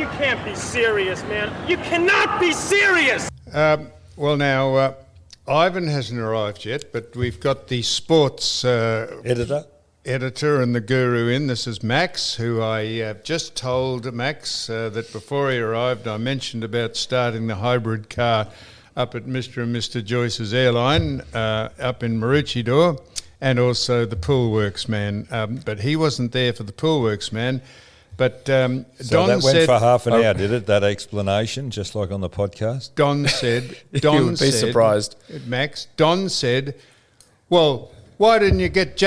You can't be serious, man. You cannot be serious! Well, now, Ivan hasn't arrived yet, but we've got the sports editor and the guru in. This is Max, who I just told Max that before he arrived, I mentioned about starting the hybrid car up at Mr. and Mr. Joyce's airline up in Maroochydore, and also the Pool Works man. But he wasn't there for the Pool Works man. But so Don that went said, for half an hour, did it? That explanation, just like on the podcast. Don said, you would be surprised, Max. Don said, "Well, why didn't you get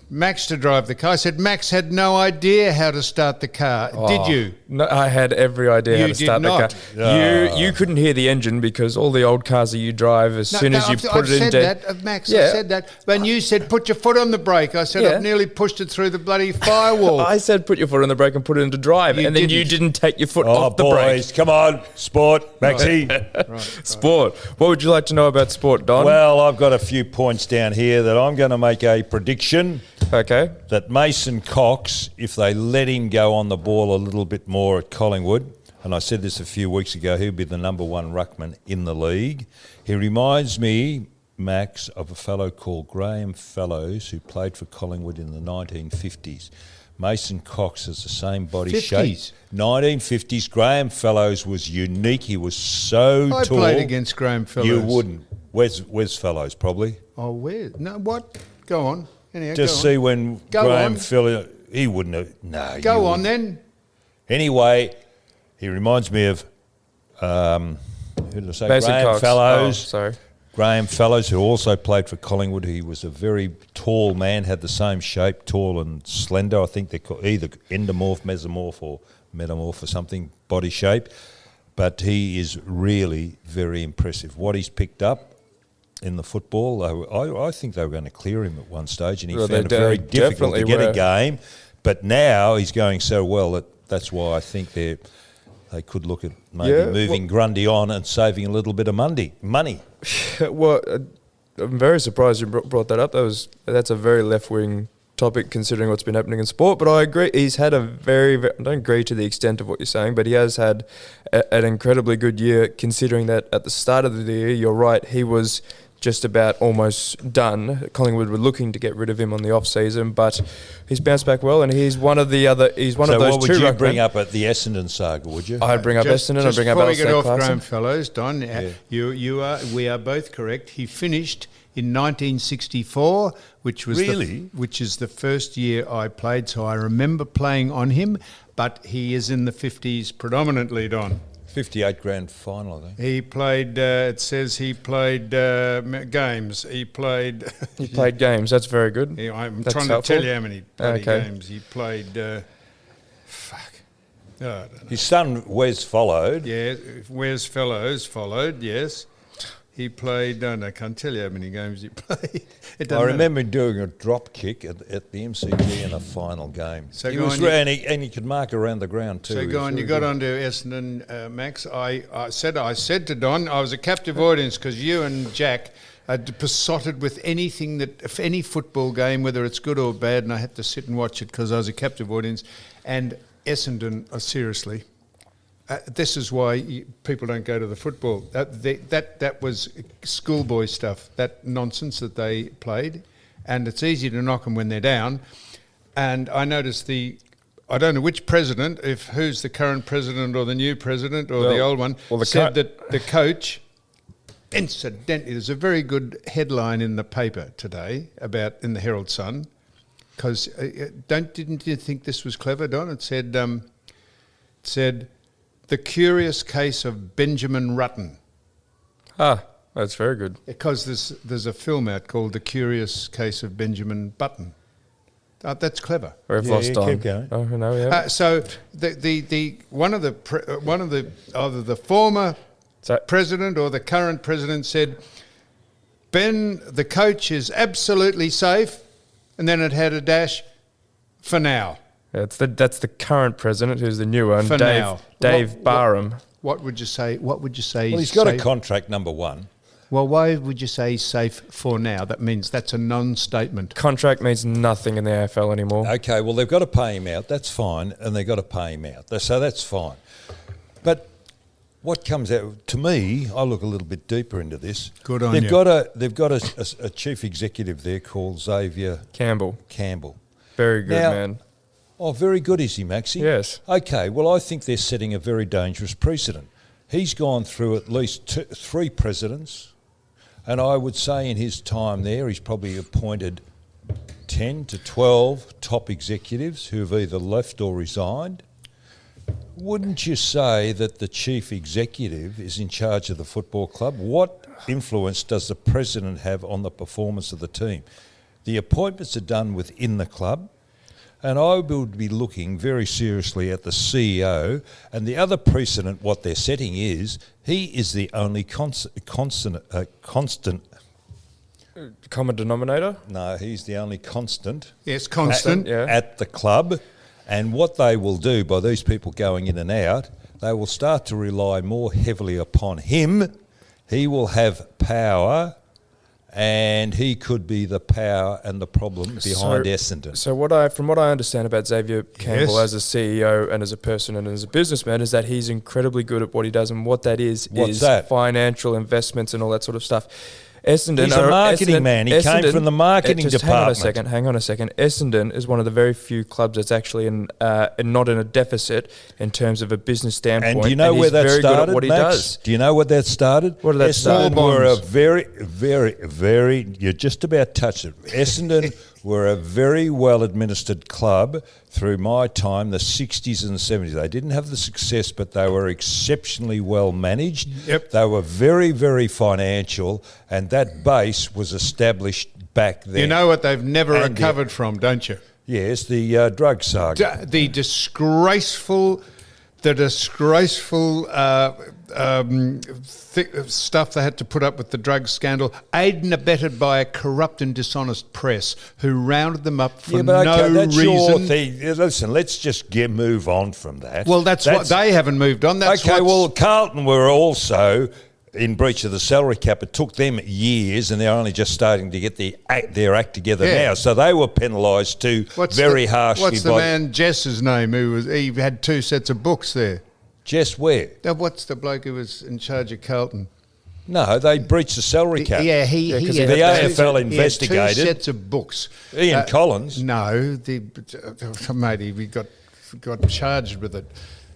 Max to drive the car?" I said, "Max had no idea how to start the car. Did you?" No, I had every idea how to start the car. You couldn't hear the engine because all the old cars that you drive, as soon as you put it into... I've said that, Max, I said that. When you said, put your foot on the brake, I said, I've nearly pushed it through the bloody firewall. I said, put your foot on the brake and put it into drive, and then you didn't take your foot off the brake. Boys, come on, sport, Maxie. Right. Sport. What would you like to know about sport, Don? Well, I've got a few points down here that I'm going to make a prediction. Okay. That Mason Cox, if they let him go on the ball a little bit more at Collingwood, and I said this a few weeks ago, he'll be the number one ruckman in the league. He reminds me, Max, of a fellow called Graham Fellows who played for Collingwood in the 1950s. Mason Cox has the same body shape. 1950s. Graham Fellows was unique. He was so tall. I played against Graham Fellows. You wouldn't. Wes Fellows, probably. Oh, where? No, what? Go on. Anyhow, just see when Graham Fellows... He wouldn't have... No, go on then. Anyway, he reminds me of... who did I say? Mason Graham Cox. Fellows. Oh, sorry. Graham Fellows, who also played for Collingwood. He was a very tall man, had the same shape, tall and slender. I think they're called either endomorph, mesomorph or metamorph or something, body shape. But he is really very impressive. What he's picked up in the football, I think they were going to clear him at one stage, and he found it very difficult to get a game. But now he's going so well that's why I think they could look at maybe moving Grundy on and saving a little bit of money. Well, I'm very surprised you brought that up. That's a very left-wing topic considering what's been happening in sport, but I agree. He's had a very I don't agree to the extent of what you're saying, but he has had an incredibly good year considering that at the start of the year, you're right, he was just about almost done. Collingwood were looking to get rid of him on the off season, but he's bounced back well, and he's one of the other. He's one of those two. So what would you bring up at the Essendon saga? Would you? I'd bring up Essendon. I'd bring up Alistair Clarkson. Before we get off Clarkson. Graham Fellows, Don, we are both correct. He finished in 1964, which was which is the first year I played. So I remember playing on him, but he is in the 50s predominantly, Don. 58 grand final, I think. He played, it says he played games. He played games, that's very good. I'm that's trying helpful. to tell you how many games he played. His son Wes followed. Yeah, Wes Fellows followed, yes. He played, I can't tell you how many games he played. I remember him doing a drop kick at the MCG in a final game. So and he could mark around the ground too. So go on, you got onto Essendon, Max. I said to Don, I was a captive audience because you and Jack are besotted with anything any football game, whether it's good or bad, and I had to sit and watch it because I was a captive audience. And Essendon, seriously. This is why people don't go to the football. That was schoolboy stuff, that nonsense that they played, and it's easy to knock them when they're down. And I noticed I don't know which president, who's the current president or the new president or the old one, said that the coach, incidentally, there's a very good headline in the paper today in the Herald Sun, because didn't you think this was clever, Don? It said, the curious case of Benjamin Rutten. Ah, that's very good. Because there's a film out called The Curious Case of Benjamin Button. That's clever. We've lost on. Keep going. Oh no, yeah. So one of the either the former president or the current president said, Ben, the coach is absolutely safe, and then it had a dash for now. That's the current president, who's the new one, Dave Barham. What would you say? Well, he's got a contract, number one. Well, why would you say he's safe for now? That means that's a non-statement. Contract means nothing in the AFL anymore. Okay, well, they've got to pay him out. That's fine, and they've got to pay him out. So that's fine. But what comes out to me, I look a little bit deeper into this. Good on they've you. They've got a chief executive there called Xavier Campbell. Very good, Now, man. Oh, very good, is he, Maxie? Yes. Okay, well, I think they're setting a very dangerous precedent. He's gone through at least 3 presidents, and I would say in his time there, he's probably appointed 10 to 12 top executives who have either left or resigned. Wouldn't you say that the chief executive is in charge of the football club? What influence does the president have on the performance of the team? The appointments are done within the club, and I would be looking very seriously at the CEO. And the other precedent, what they're setting is, he is the only constant. Common denominator? No, he's the only constant. Yes, constant. At the club. And what they will do by these people going in and out, they will start to rely more heavily upon him. He will have power, and he could be the power and the problem behind Essendon. So from what I understand about Xavier Campbell Yes. as a CEO and as a person and as a businessman is that he's incredibly good at what he does, and what that is What's that? financial investments and all that sort of stuff. Essendon, He's a marketing man. He came from the marketing just department. Hang on a second. Essendon is one of the very few clubs that's actually not in a deficit in terms of a business standpoint. And do you know where he's that very started, good at what he Max? does. Do you know what that started? What did that start? Essendon were a very, you just about touched it. Essendon were a very well-administered club through my time, the 60s and the 70s. They didn't have the success, but they were exceptionally well managed. Yep. They were very, very financial, and that base was established back then. You know what they've never And recovered from, don't you? Yes, the drug saga. The disgraceful stuff they had to put up with the drug scandal, aided and abetted by a corrupt and dishonest press who rounded them up for that's reason. your thing. Listen, let's just move on from that. Well, that's what they haven't moved on. That's okay, what's- well, Carlton were also in breach of the salary cap. It took them years, and they're only just starting to get their act together Yeah. now. So they were penalised too, very harshly. What's the man Jess's name? He had 2 sets of books there. Jess where? Now, what's the bloke who was in charge of Carlton? No, they breached the salary cap. Yeah, he the had AFL he had investigated. 2 sets of books. Ian Collins. No, mate, he got charged with it.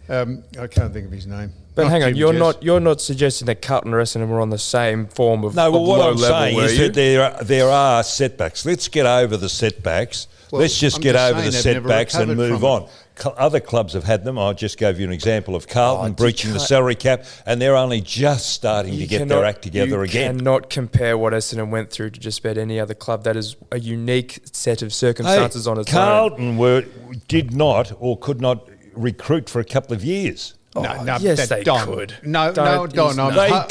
I can't think of his name. But hang on, Jim Jess. you're not suggesting that Carlton or Essendon were on the same form of No, well, of what low I'm level, saying were is you? that there are setbacks. Let's get over the setbacks. Well, Let's just I'm get just over the saying they've never setbacks and recovered move from on. Other clubs have had them. I just gave you an example of Carlton Oh, breaching the salary cap, and they're only just starting to get their act together again. You cannot compare what Essendon went through to just about any other club. That is a unique set of circumstances on its own. Carlton did not or could not recruit for a couple of years. No, yes, they Don. could. No, Don't- Don. They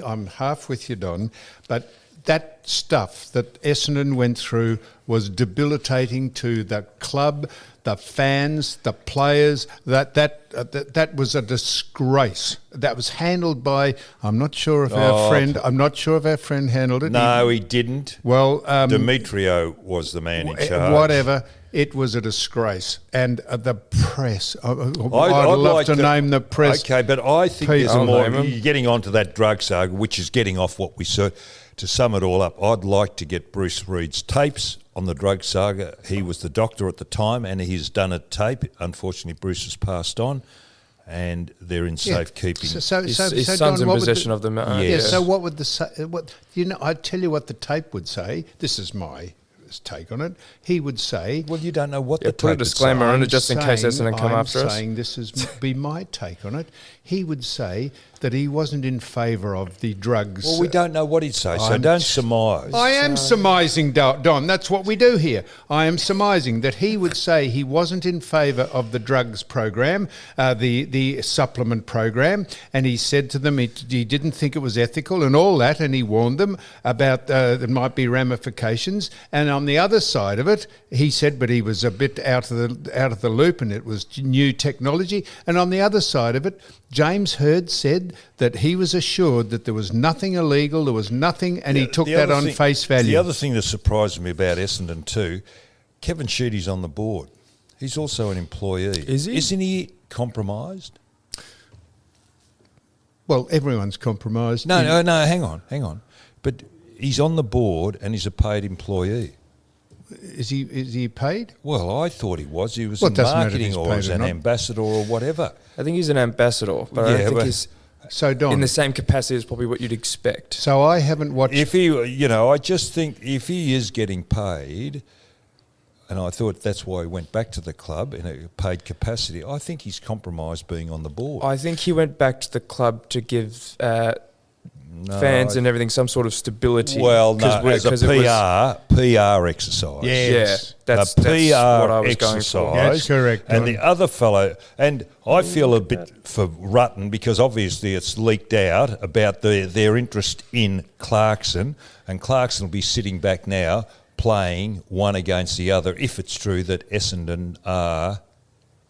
I'm half with you, Don. But that stuff that Essendon went through was debilitating to the club, the fans, the players. That was a disgrace. That was handled by. I'm not sure if our friend handled it. No, he didn't. Well, Demetrio was the man in charge. whatever. It was a disgrace, and the press. I'd love like to name the press. Okay, but I think there's I'll more. name 'em. You're getting onto that drug saga, which is getting off what we said. To sum it all up, I'd like to get Bruce Reed's tapes on the drug saga. He was the doctor at the time, and he's done a tape. Unfortunately, Bruce has passed on, and they're in safekeeping. His So son's Don, in what would possession of them. So what would I tell you what the tape would say. This is my take on it. He would say, Well, you don't know what Yeah, the put a tape would disclaimer say. on it just in case Essendon come I'm after us. saying this is be my take on it. He would say that he wasn't in favour of the drugs. Well, we don't know what he'd say, so I'm- don't surmise. I am surmising, Don. That's what we do here. I am surmising that he would say he wasn't in favour of the drugs program, the supplement program, and he said to them he didn't think it was ethical and all that, and he warned them about there might be ramifications. And on the other side of it, he said, but he was a bit out of the loop, and it was new technology. And on the other side of it, James Hird said that he was assured that there was nothing illegal, there was nothing, and he took that on face value. The other thing that surprised me about Essendon too, Kevin Sheedy's on the board. He's also an employee. Is he? Isn't he compromised? Well, everyone's compromised. No, hang on. But he's on the board and he's a paid employee. Is he paid? Well, I thought he was. He was Well, it in doesn't matter if marketing he's or paid as or an not. ambassador or whatever. I think he's an ambassador, but I Yeah, don't think but- he's So, Don, in the same capacity as probably what you'd expect. so I haven't watched... If he, I just think if he is getting paid, and I thought that's why he went back to the club in a paid capacity, I think he's compromised being on the board. I think he went back to the club to give fans and everything some sort of stability. Well, no, as a it was- PR exercise. Yes. Yeah, that's a PR what I was going exercise. for. That's correct, And Don. the other fellow, and I feel a bit for Rutten because obviously it's leaked out about their interest in Clarkson, and Clarkson will be sitting back now playing one against the other if it's true that Essendon are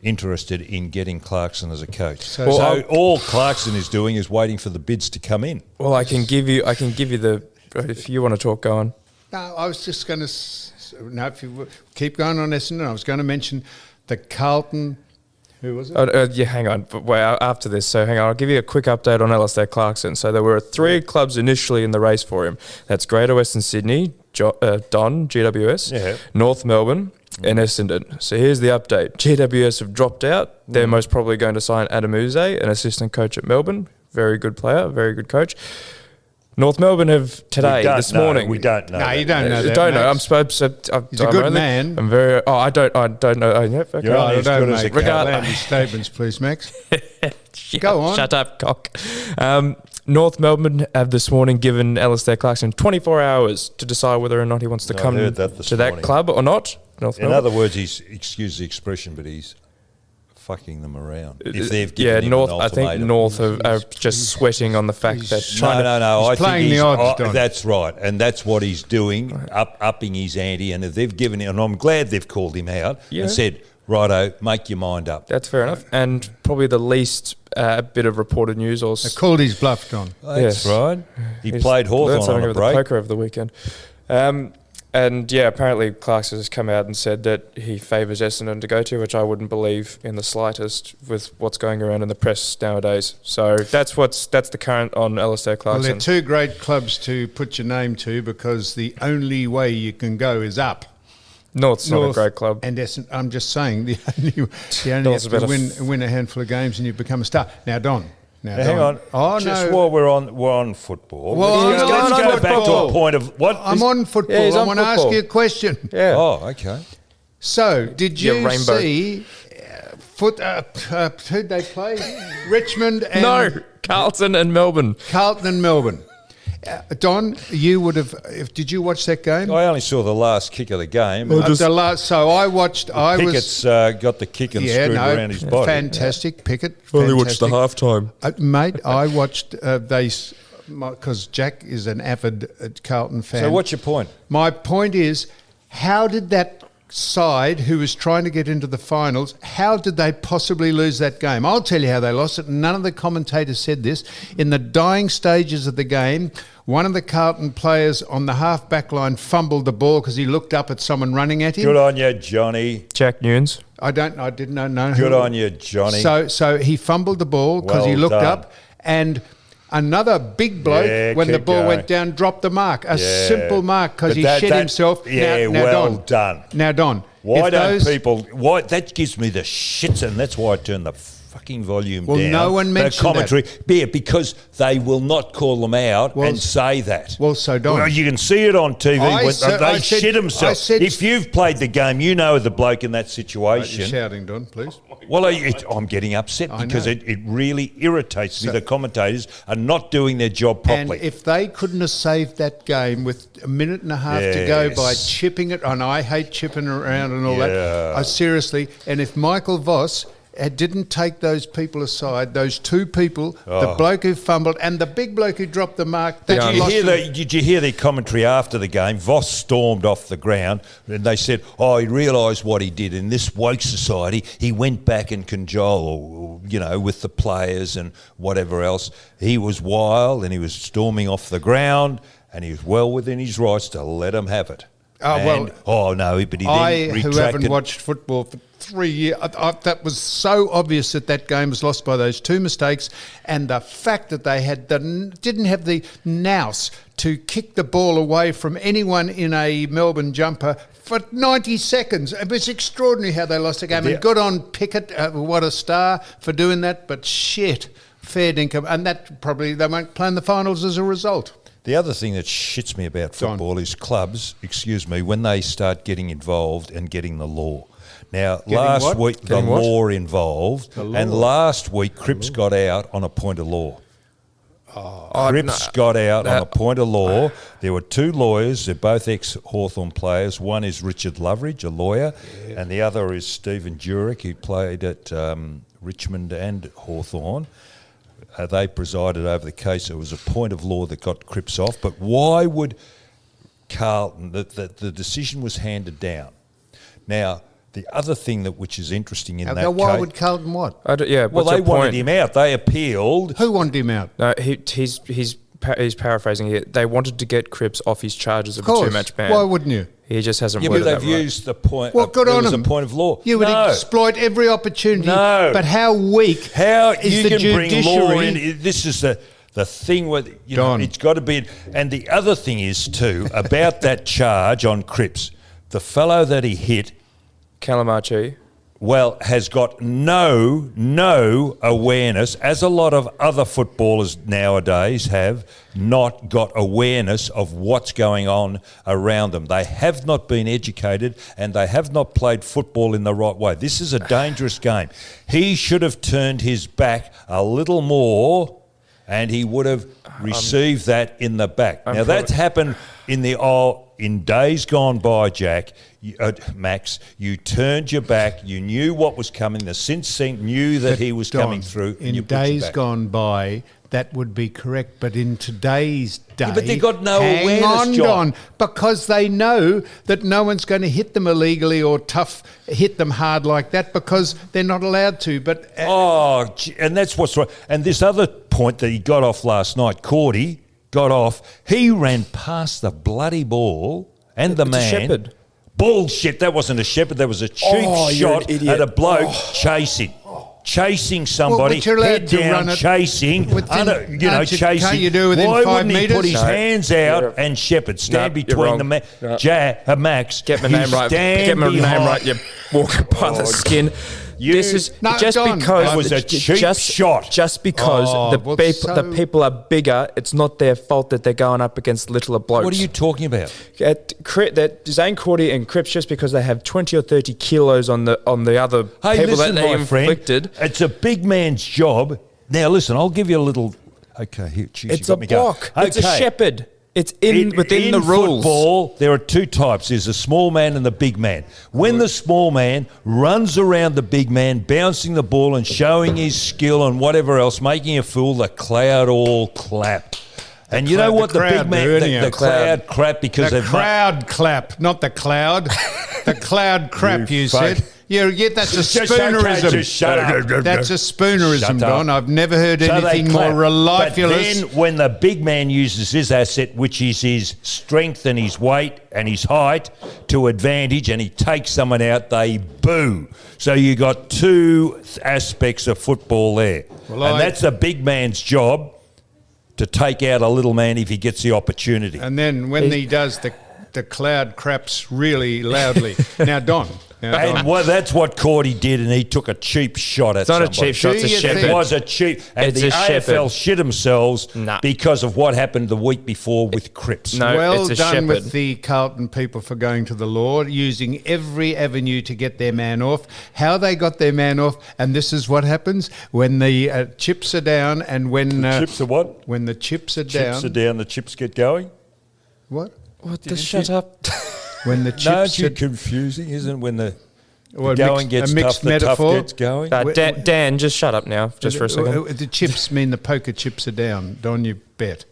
interested in getting Clarkson as a coach. So all Clarkson is doing is waiting for the bids to come in. Well, I can give you the. If you want to talk, go on. No, I was just going to... No, if you keep going on Essendon, I was going to mention the Carlton... Who was it? Yeah, hang on. But wait, after this, so hang on. I'll give you a quick update on Alistair Clarkson. So there were 3 clubs initially in the race for him. That's Greater Western Sydney, Don, GWS, North Melbourne, and Essendon. So here's the update. GWS have dropped out. They're most probably going to sign Adam Uze, an assistant coach at Melbourne. Very good player, very good coach. North Melbourne have this morning. We don't know. No, you don't know that. Don't know. Max. I'm supposed to. He's a good man. I'm very. Oh, I don't know. Oh, yeah, okay. You're only as don't good as a make cat. outlandish statements, please, Max. Go on. Shut up, cock. North Melbourne have this morning given Alistair Clarkson 24 hours to decide whether or not he wants to I come heard that this to that morning. club or not. North In Melbourne. other words, excuse the expression, but he's fucking them around. If they've given yeah, him North. an I think ultimatum. North are just sweating on the fact that No. I playing think the odds, Don. that's right, and that's what he's doing, upping his ante. And if they've given him, and I'm glad they've called him out and said, "Righto, make your mind up." That's fair enough. And probably the least bit of reported news or They called his bluff, Don. That's Yes. right. He He's played learned Hawthorn something on a over the break. poker over the weekend. And yeah, apparently Clarkson has come out and said that he favours Essendon to go to, which I wouldn't believe in the slightest with what's going around in the press nowadays. So that's the current on Alistair Well, Clarkson. they're 2 great clubs to put your name to because the only way you can go is up. North's not a great club. And Essendon, I'm just saying, the only North's have to about win a handful of games and you become a star. Now, Don. Now, hang on. Oh, Just no. while we're on football. Well, let's I'm go on back to football. a point of what? I'm on football. Yeah, he's I on want to ask football. you a question. Yeah. Oh, okay. So, did Yeah, you Rainbow. see who'd they play? Richmond and No, Carlton and Melbourne. Carlton and Melbourne. Don, you would have. Did you watch that game? I only saw the last kick of the game. So I watched. I was. Pickett's got the kick and screwed around his body. Fantastic, Pickett. Only watched the fantastic. halftime. Mate, I watched because Jack is an avid Carlton fan. So what's your point? My point is, how did that side who was trying to get into the finals, how did they possibly lose that game? I'll tell you how they lost it. None of the commentators said this. In the dying stages of the game, one of the Carlton players on the half-back line fumbled the ball because he looked up at someone running at him. Good on you, Johnny. Jack Newns. I didn't know. Good on you, Johnny. So he fumbled the ball because he Well looked done. up, and another big bloke, Yeah, when the keep ball going. went down, dropped the mark. A Yeah. simple mark because But he that- shit himself. Yeah, now, well Don, done. Now, Don. Why if don't those- people? Why that gives me the shits, and that's why I turn the fucking volume Well, down. no one mentioned the commentary. Yeah, because they will not call them out Well, and say that. Well, so Don. Well, you can see it on TV I when said- they I said- shit I themselves. said- If you've played the game, you know the bloke in that You're situation. shouting, Don, please. Well, I'm getting upset I because know. it really irritates me. The commentators are not doing their job properly. And if they couldn't have saved that game with a minute and a half to go by Yes. chipping it, and I hate chipping around and all Yeah. that, seriously, and if Michael Voss didn't take those people aside, those two people, the bloke who fumbled and the big bloke who dropped the mark. Did you hear their commentary after the game? Voss stormed off the ground and they said, he realised what he did in this woke society. He went back and cajole, with the players and whatever else. He was wild and he was storming off the ground and he was well within his rights to let him have it. But he then retracted. Who haven't watched football for 3 years, that was so obvious that game was lost by those two mistakes, and the fact that they didn't have the nous to kick the ball away from anyone in a Melbourne jumper for 90 seconds. It was extraordinary how they lost the game. And good on Pickett, what a star for doing that, but shit, fair dinkum. And that probably they won't play in the finals as a result. The other thing that shits me about football is clubs, when they start getting involved and getting the law. Now, last week, the law involved, and last week, Cripps got out on a point of law. Cripps got out on a point of law. There were two lawyers. They're both ex-Hawthorn players. One is Richard Loveridge, a lawyer, and the other is Stephen Jurek, who played at Richmond and Hawthorn. They presided over the case. It was a point of law that got Cripps off. But why would Carlton, the decision was handed down. Now, the other thing which is interesting in that case... Why would Carlton what? They wanted him out. They appealed. Who wanted him out? No, he's paraphrasing here. They wanted to get Cripps off his charges of a two-match ban. Why wouldn't you? He just hasn't worded that right. They've used the point... Well, good on them. A point of law. You would exploit every opportunity. No. But how weak is the judiciary? Bring law in? This is the thing where, it's got to be... And the other thing is, too, about that charge on Cripps, the fellow that he hit... Calamachi. Has got no awareness, as a lot of other footballers nowadays have not got awareness of what's going on around them. They have not been educated and they have not played football in the right way. This is a dangerous game. He should have turned his back a little more and he would have received that in the back. Now, that's happened in days gone by, Jack. Max, you turned your back. You knew what was coming. The instinct knew that he was coming through. In days gone by, that would be correct. But in today's day, but they got no awareness, John. Because they know that no one's going to hit them illegally or hit them hard like that because they're not allowed to. But and that's what's right. And this other point that he got off last night, Cordy got off. He ran past the bloody ball and the man. A shepherd. Bullshit, that wasn't a shepherd, that was a cheap shot at a bloke chasing somebody, head down, chasing. Can't you do within Why 5 wouldn't he metres? put his hands out and shepherd, stand between the Max? Get my name right. Get my name right. You're walking by the skin. This is just because it was a cheap shot. Just because the people are bigger, it's not their fault that they're going up against littler blokes. What are you talking about? That Zane Cordy and Cripps, just because they have 20 or 30 kilos on the other people that they inflicted. It's a big man's job. Now listen, I'll give you a little. Okay, here, it's a block. It's a shepherd. It's within the rules. In football, there are two types. There's the small man and the big man. When the small man runs around the big man, bouncing the ball and showing his skill and whatever else, making a fool, the crowd all clap. And you know what the big man, the crowd clap because the crowd clap, not the cloud. The cloud crap, you said. Yeah, that's a spoonerism. Shut up. That's a spoonerism, Don. I've never heard anything more relifeless. But then when the big man uses his asset, which is his strength and his weight and his height, to advantage, and he takes someone out, they boo. So you got two aspects of football there. And that's a big man's job, to take out a little man if he gets the opportunity. And then when he does, the cloud craps really loudly. Now, Don. That's what Cordy did, and he took a cheap shot at somebody. It's not a cheap shot, it's a shepherd. It was a cheap... And the AFL shit themselves because of what happened the week before with Cripps. No, well done with the Carlton people for going to the law, using every avenue to get their man off. How they got their man off, and this is what happens when the chips are down and when... the chips are what? When the chips are down... Chips are down, the chips get going? What? What the shut up? When the chips Aren't you confusing, isn't it? When the Or Going gets a mixed tough, the tough metaphor. gets going. Dan, just shut up now, just for a second. The chips mean the poker chips are down. Don, you bet.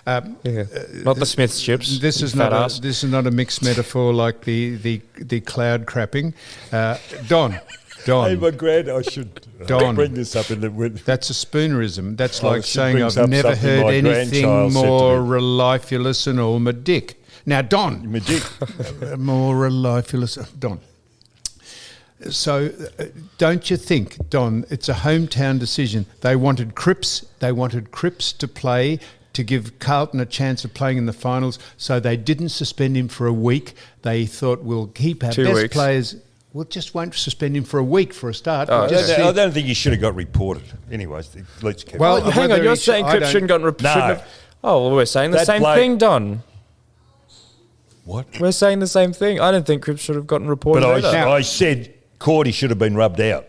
Not the Smith's chips. This is not a mixed metaphor like the cloud crapping. Don. Hey, my grand, I should Don. bring this up in the winter. That's a spoonerism. That's I like should saying bring I've up never something heard my anything grandchild said to more me. relifeless and all my dick. Now, Don. My dick. More relifeless. Don. So, don't you think, Don, it's a hometown decision. They wanted Cripps to play to give Carlton a chance of playing in the finals, so they didn't suspend him for a week. They thought, we'll keep our 2 best weeks. players. We'll just won't suspend him for a week for a start. Oh, We'll just see. I don't think he should have got reported. Anyways, let's keep Well, going. Hang on, whether you're he saying I Cripps don't- shouldn't No. have... Oh, well, we're saying the That same bloke- thing, Don. What? We're saying the same thing. I don't think Cripps should have gotten reported But either. I said Cordy should have been rubbed out.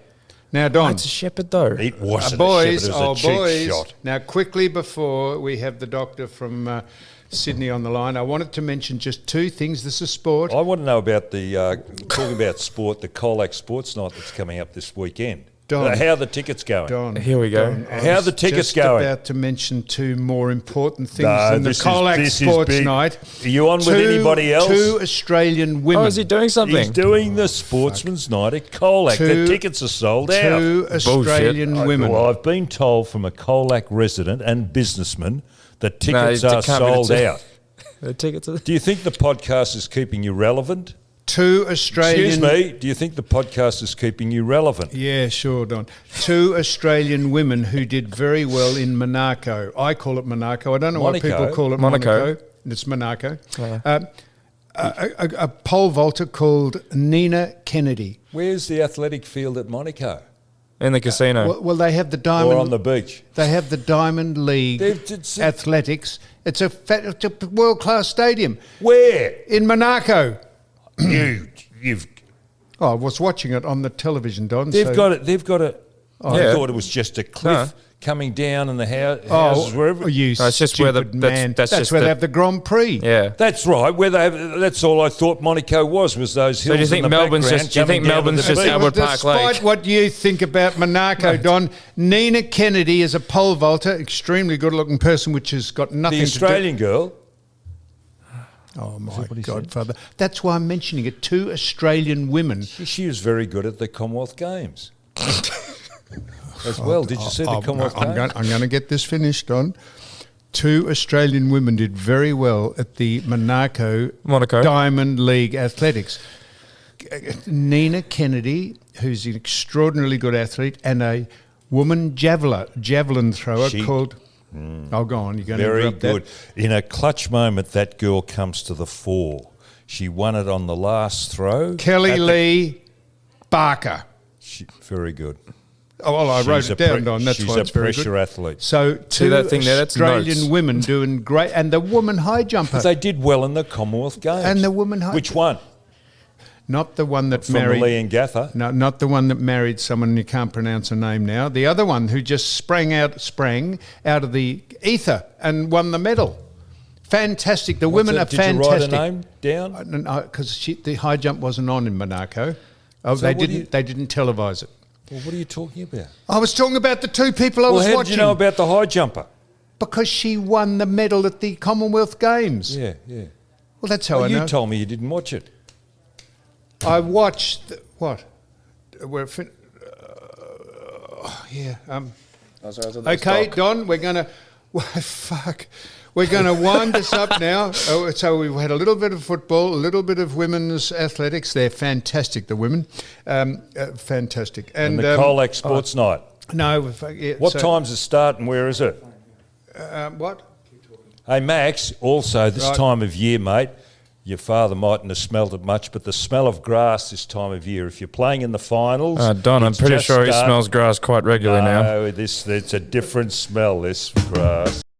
Now, Don. It's a shepherd, though. It wasn't Boys, a shepherd, it was a cheap boys. shot. Now, quickly before we have the doctor from Sydney on the line, I wanted to mention just two things. This is sport. I want to know about the, talking about sport, the Colac Sports Night that's coming up this weekend. Don. How are the tickets going? Don, Here we go. Don, I How are was the tickets just going? about to mention two more important things No, than the this is- Colac this is Sports big. Night. Are you on with anybody else? Two Australian women. Oh, is he doing something? He's doing the Sportsman's Night at Colac. Two- The tickets are sold out. Two Australian women. Well, I've been told from a Colac resident and businessman that tickets it are can't be the sold two. out. The tickets are... Do you think the podcast is keeping you relevant? Two Australian... Excuse me, do you think the podcast is keeping you relevant? Yeah, sure, Don. Two Australian women who did very well in Monaco. I call it Monaco. I don't know Monaco? why people call it Monaco. Monaco. It's Monaco. A pole vaulter called Nina Kennedy. Where's the athletic field at Monaco? In the casino. Well, they have the Diamond... Or on the beach? They have the Diamond League It's a- Athletics. It's a world-class stadium Where? in Monaco. You've... Oh, I was watching it on the television, Don. They've got it. They've got it. I Yeah. thought it was just a cliff No. coming down and the houses wherever. You No, it's just where the- stupid that's- man. that's just where the- they have the Grand Prix. Yeah. That's right. Where they have, that's all I thought Monaco was those hills. do you think in the Melbourne's background just- do you think coming down to Melbourne's the just beach. Albert Park Despite Lake? what you think about Monaco, Don, Nina Kennedy is a pole vaulter, extremely good-looking person, which has got nothing The to Australian girl. do... Oh, my Godfather. That's why I'm mentioning it. Two Australian women. She was very good at the Commonwealth Games. As well. Did you see the Commonwealth Games? I'm going to get this finished, Don. Two Australian women did very well at the Monaco Diamond League Athletics. Nina Kennedy, who's an extraordinarily good athlete, and a woman javelin thrower called... Oh, go on. You're going to Very interrupt good. that. In a clutch moment, that girl comes to the fore. She won it on the last throw. Kelly Lee Barker. Very good. Oh, well, I wrote She's it a down, Don. That's she's why a it's very pressure good. athlete. So two that thing there? That's Australian notes. women doing great, and the woman high jumper. But they did well in the Commonwealth Games. And the woman high Which one? Not the one that From married... the Lee and Gather? No, not the one that married someone you can't pronounce her name now. The other one who just sprang out of the ether and won the medal. Fantastic. The women are Did you fantastic. write a name down? Because the high jump wasn't on in Monaco. Oh, So they what do didn't. They didn't televise it. Well, what are you talking about? I was talking about the two people I Well, was how watching. did you know about the high jumper? Because she won the medal at the Commonwealth Games. Yeah. Well, that's how Well, I you know. told me you didn't watch it. I watched what? We're yeah. Okay, Don, we're gonna. Well, fuck. We're going to wind this up now. So we've had a little bit of football, a little bit of women's athletics. They're fantastic, the women. Fantastic. And the Colac Sports Night. No. Yeah, What time's it start and where is it? What? Hey, Max, also this Right. time of year, mate, your father mightn't have smelled it much, but the smell of grass this time of year, if you're playing in the finals... Don, I'm it's pretty just sure he started- smells grass quite regularly now. No, it's a different smell, this grass.